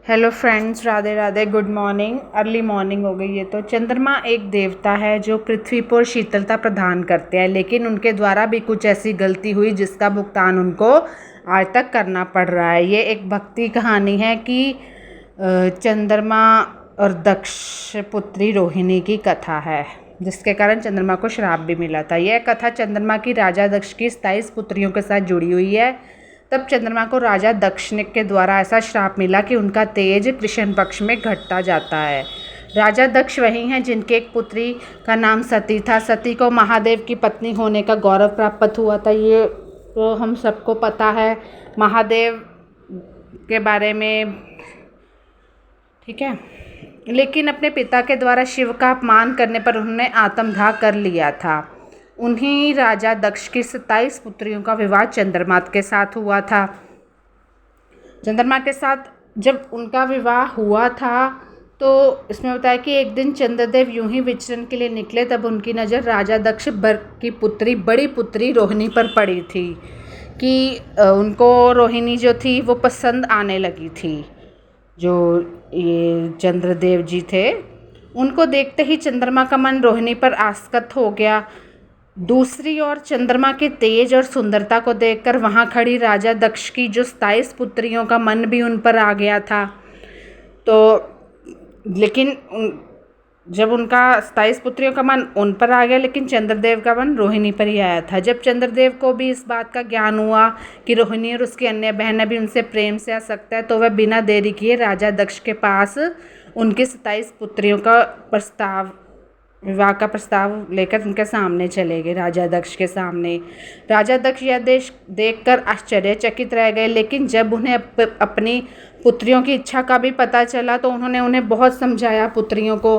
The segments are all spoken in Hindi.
Hello friends, Radhe Radhe. Good morning. Early morning हो गई है। तो चंद्रमा एक देवता है जो पृथ्वी पर शीतलता प्रदान करते हैं, लेकिन उनके द्वारा भी कुछ ऐसी गलती हुई जिसका भुगतान उनको आज तक करना पड़ रहा है। ये एक भक्ति कहानी है कि चंद्रमा और दक्ष पुत्री रोहिणी की कथा है, जिसके कारण चंद्रमा को श्राप भी मिला था। यह कथा चंद्रमा की राजा दक्ष की 27 पुत्रियों के साथ जुड़ी हुई है। तब चंद्रमा को राजा दक्ष के द्वारा ऐसा श्राप मिला कि उनका तेज कृष्ण पक्ष में घटता जाता है। राजा दक्ष वही हैं जिनके एक पुत्री का नाम सती था। सती को महादेव की पत्नी होने का गौरव प्राप्त हुआ था। ये तो हम सबको पता है महादेव के बारे में, ठीक है। लेकिन अपने पिता के द्वारा शिव का अपमान करने पर उन्होंने आत्मदाह कर लिया था। उन्हीं राजा दक्ष की 27 पुत्रियों का विवाह चंद्रमा के साथ हुआ था। चंद्रमा के साथ जब उनका विवाह हुआ था तो इसमें बताया कि एक दिन चंद्रदेव यूं ही विचरण के लिए निकले, तब उनकी नज़र राजा दक्ष की पुत्री, बड़ी पुत्री रोहिणी पर पड़ी थी कि उनको रोहिणी जो थी वो पसंद आने लगी थी। जो ये चंद्रदेव जी थे, उनको देखते ही चंद्रमा का मन रोहिणी पर आसक्त हो गया। दूसरी ओर चंद्रमा के तेज और सुंदरता को देखकर वहां खड़ी राजा दक्ष की जो 27 पुत्रियों का मन भी उन पर आ गया था। तो लेकिन जब उनका 27 पुत्रियों का मन उन पर आ गया, लेकिन चंद्रदेव का मन रोहिणी पर ही आया था। जब चंद्रदेव को भी इस बात का ज्ञान हुआ कि रोहिणी और उसकी अन्य बहनें भी उनसे प्रेम से आ सकता है, तो वह बिना देरी किए राजा दक्ष के पास उनकी 27 पुत्रियों का विवाह का प्रस्ताव लेकर उनके सामने चले गए, राजा दक्ष के सामने। राजा दक्ष यह देखकर आश्चर्यचकित रह गए, लेकिन जब उन्हें अपनी पुत्रियों की इच्छा का भी पता चला तो उन्होंने उन्हें बहुत समझाया पुत्रियों को,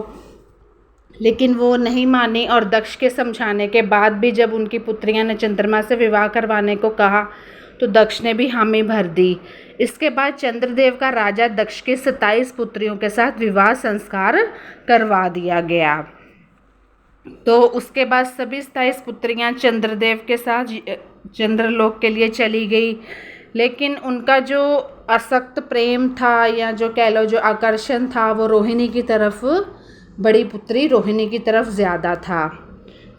लेकिन वो नहीं मानी। और दक्ष के समझाने के बाद भी जब उनकी पुत्रियां ने चंद्रमा से विवाह करवाने को कहा तो दक्ष ने भी हामी भर दी। इसके बाद चंद्रदेव का राजा दक्ष की 27 पुत्रियों के साथ विवाह संस्कार करवा दिया गया। तो उसके बाद सभी 27 पुत्रियां चंद्रदेव के साथ चंद्रलोक के लिए चली गई, लेकिन उनका जो असक्त प्रेम था, या जो कह लो जो आकर्षण था, वो रोहिणी की तरफ, बड़ी पुत्री रोहिणी की तरफ ज़्यादा था।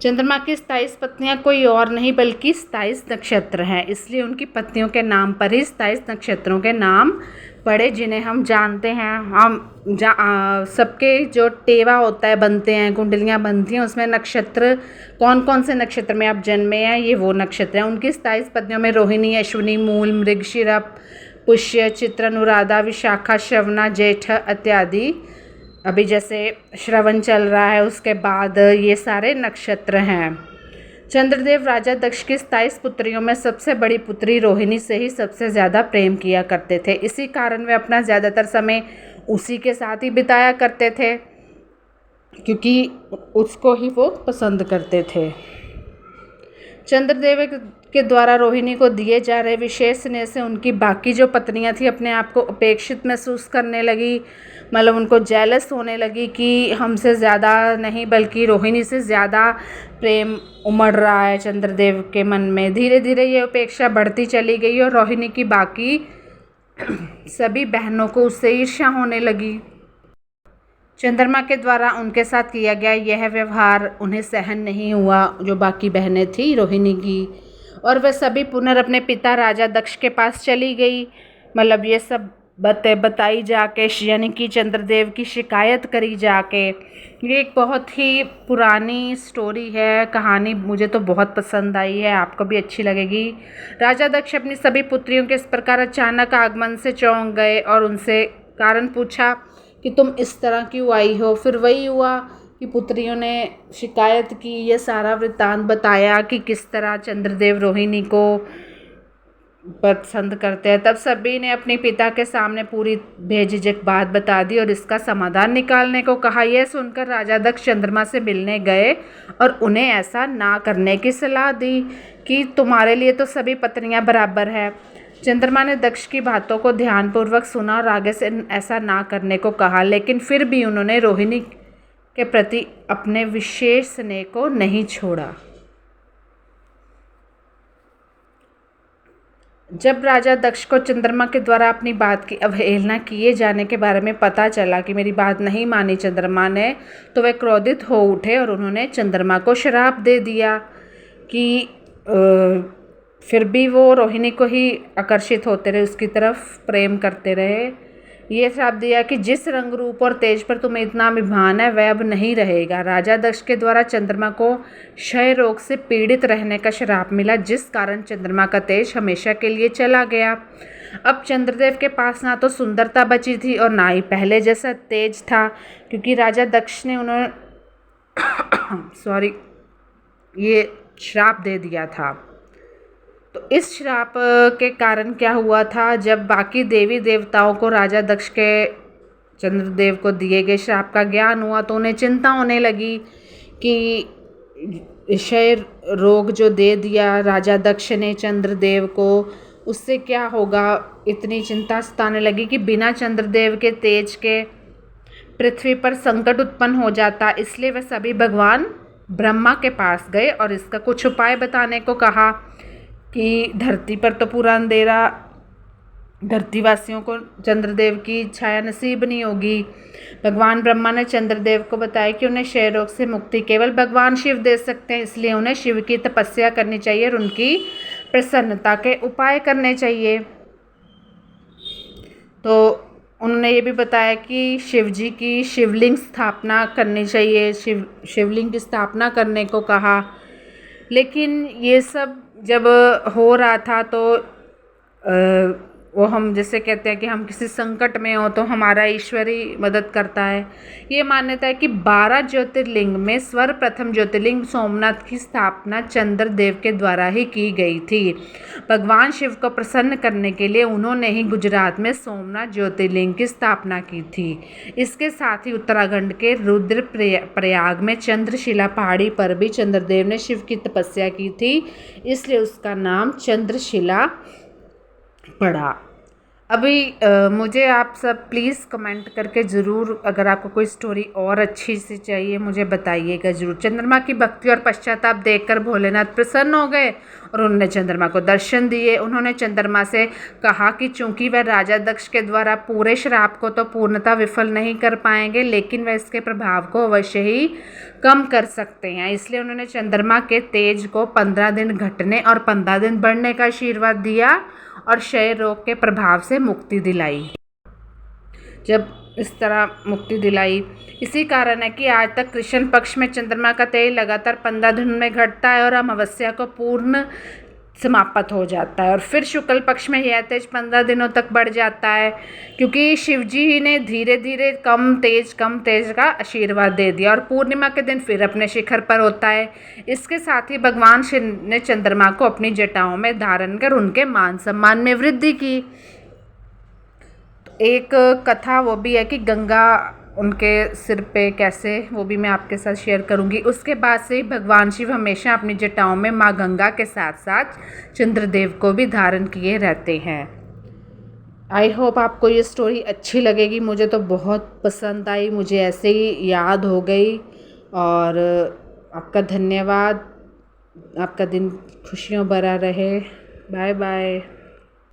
चंद्रमा की 27 पत्नियां कोई और नहीं बल्कि 27 नक्षत्र हैं, इसलिए उनकी पत्नियों के नाम पर ही 27 नक्षत्रों के नाम पड़े, जिन्हें हम जानते हैं। हम सबके जो टेवा होता है, बनते हैं, कुंडलियां बनती हैं, उसमें नक्षत्र कौन कौन से नक्षत्र में आप जन्मे हैं, ये वो नक्षत्र हैं। उनकी 27 पत्नियों में रोहिणी, अश्विनी, मूल, मृगशिरा, पुष्य, चित्र, अनुराधा, विशाखा, श्रवणा, जेठ इत्यादि, अभी जैसे श्रवण चल रहा है उसके बाद, ये सारे नक्षत्र हैं। चंद्रदेव राजा दक्ष की 27 पुत्रियों में सबसे बड़ी पुत्री रोहिणी से ही सबसे ज़्यादा प्रेम किया करते थे। इसी कारण वे अपना ज़्यादातर समय उसी के साथ ही बिताया करते थे, क्योंकि उसको ही वो पसंद करते थे। चंद्रदेव के द्वारा रोहिणी को दिए जा रहे विशेष स्नेह से उनकी बाकी जो पत्नियां थी अपने आप को अपेक्षित महसूस करने लगी, मतलब उनको जेलस होने लगी कि हमसे ज़्यादा नहीं बल्कि रोहिणी से ज़्यादा प्रेम उमड़ रहा है चंद्रदेव के मन में। धीरे धीरे ये अपेक्षा बढ़ती चली गई और रोहिणी की बाकी सभी बहनों को उससे ईर्ष्या होने लगी। चंद्रमा के द्वारा उनके साथ किया गया यह व्यवहार उन्हें सहन नहीं हुआ, जो बाकी बहनें थी रोहिणी की, और वह सभी पुनः अपने पिता राजा दक्ष के पास चली गई। मतलब ये सब बातें बताई जाके, यानी कि चंद्रदेव की शिकायत करी जाके। ये एक बहुत ही पुरानी स्टोरी है, कहानी मुझे तो बहुत पसंद आई है, आपको भी अच्छी लगेगी। राजा दक्ष अपनी सभी पुत्रियों के इस प्रकार अचानक आगमन से चौंक गए और उनसे कारण पूछा कि तुम इस तरह क्यों आई हो। फिर वही हुआ कि पुत्रियों ने शिकायत की, ये सारा वृत्तांत बताया कि किस तरह चंद्रदेव रोहिणी को पसंद करते हैं। तब सभी ने अपने पिता के सामने पूरी बेझिझक बात बता दी और इसका समाधान निकालने को कहा। यह सुनकर राजा दक्ष चंद्रमा से मिलने गए और उन्हें ऐसा ना करने की सलाह दी कि तुम्हारे लिए तो सभी पत्नियां बराबर है। चंद्रमा ने दक्ष की बातों को ध्यानपूर्वक सुना और आगे से ऐसा ना करने को कहा, लेकिन फिर भी उन्होंने रोहिणी के प्रति अपने विशेष स्नेह को नहीं छोड़ा। जब राजा दक्ष को चंद्रमा के द्वारा अपनी बात की अवहेलना किए जाने के बारे में पता चला कि मेरी बात नहीं मानी चंद्रमा ने, तो वे क्रोधित हो उठे और उन्होंने चंद्रमा को श्राप दे दिया कि फिर भी वो रोहिणी को ही आकर्षित होते रहे, उसकी तरफ प्रेम करते रहे। ये श्राप दिया कि जिस रंग रूप और तेज पर तुम्हें इतना अभिमान है वह अब नहीं रहेगा। राजा दक्ष के द्वारा चंद्रमा को क्षय रोग से पीड़ित रहने का श्राप मिला, जिस कारण चंद्रमा का तेज हमेशा के लिए चला गया। अब चंद्रदेव के पास ना तो सुंदरता बची थी और ना ही पहले जैसा तेज था, क्योंकि राजा दक्ष ने उन्हें ये श्राप दे दिया था। तो इस श्राप के कारण क्या हुआ था, जब बाकी देवी देवताओं को राजा दक्ष के चंद्रदेव को दिए गए श्राप का ज्ञान हुआ तो उन्हें चिंता होने लगी कि क्षय रोग जो दे दिया राजा दक्ष ने चंद्रदेव को, उससे क्या होगा। इतनी चिंता सताने लगी कि बिना चंद्रदेव के तेज के पृथ्वी पर संकट उत्पन्न हो जाता। इसलिए वे सभी भगवान ब्रह्मा के पास गए और इसका कुछ उपाय बताने को कहा कि धरती पर तो पूरा अंधेरा, धरतीवासियों को चंद्रदेव की छाया नसीब नहीं होगी। भगवान ब्रह्मा ने चंद्रदेव को बताया कि उन्हें क्षय रोग से मुक्ति केवल भगवान शिव दे सकते हैं, इसलिए उन्हें शिव की तपस्या करनी चाहिए और उनकी प्रसन्नता के उपाय करने चाहिए। तो उन्होंने ये भी बताया कि शिव जी की शिवलिंग स्थापना करनी चाहिए, शिवलिंग की स्थापना करने को कहा। लेकिन ये सब जब हो रहा था तो वो हम जैसे कहते हैं कि हम किसी संकट में हो तो हमारा ईश्वर ही मदद करता है। ये मान्यता है कि 12 ज्योतिर्लिंग में सर्वप्रथम ज्योतिर्लिंग सोमनाथ की स्थापना चंद्रदेव के द्वारा ही की गई थी। भगवान शिव को प्रसन्न करने के लिए उन्होंने ही गुजरात में सोमनाथ ज्योतिर्लिंग की स्थापना की थी। इसके साथ ही उत्तराखंड के रुद्रप्रयाग में चंद्रशिला पहाड़ी पर भी चंद्रदेव ने शिव की तपस्या की थी, इसलिए उसका नाम चंद्रशिला पड़ा। अभी मुझे आप सब प्लीज़ कमेंट करके ज़रूर, अगर आपको कोई स्टोरी और अच्छी सी चाहिए मुझे बताइएगा ज़रूर। चंद्रमा की भक्ति और पश्चाताप देखकर भोलेनाथ प्रसन्न हो गए और उन्होंने चंद्रमा को दर्शन दिए। उन्होंने चंद्रमा से कहा कि चूंकि वह राजा दक्ष के द्वारा पूरे श्राप को तो पूर्णतः विफल नहीं कर पाएंगे, लेकिन वह इसके प्रभाव को अवश्य ही कम कर सकते हैं। इसलिए उन्होंने चंद्रमा के तेज को 15 दिन घटने और 15 दिन बढ़ने का आशीर्वाद दिया और क्षय रोग के प्रभाव से मुक्ति दिलाई। जब इस तरह मुक्ति दिलाई, इसी कारण है कि आज तक कृष्ण पक्ष में चंद्रमा का तेज लगातार 15 दिन में घटता है और अमावस्या को पूर्ण समाप्त हो जाता है, और फिर शुक्ल पक्ष में यह तेज 15 दिनों तक बढ़ जाता है, क्योंकि शिवजी ने धीरे धीरे कम तेज का आशीर्वाद दे दिया और पूर्णिमा के दिन फिर अपने शिखर पर होता है। इसके साथ ही भगवान शिव ने चंद्रमा को अपनी जटाओं में धारण कर उनके मान सम्मान में वृद्धि की। एक कथा वो भी है कि गंगा उनके सिर पे कैसे, वो भी मैं आपके साथ शेयर करूंगी। उसके बाद से ही भगवान शिव हमेशा अपनी जटाओं में माँ गंगा के साथ साथ चंद्रदेव को भी धारण किए रहते हैं। आई होप आपको ये स्टोरी अच्छी लगेगी। मुझे तो बहुत पसंद आई, मुझे ऐसे ही याद हो गई। और आपका धन्यवाद, आपका दिन खुशियों भरा रहे। Bye bye.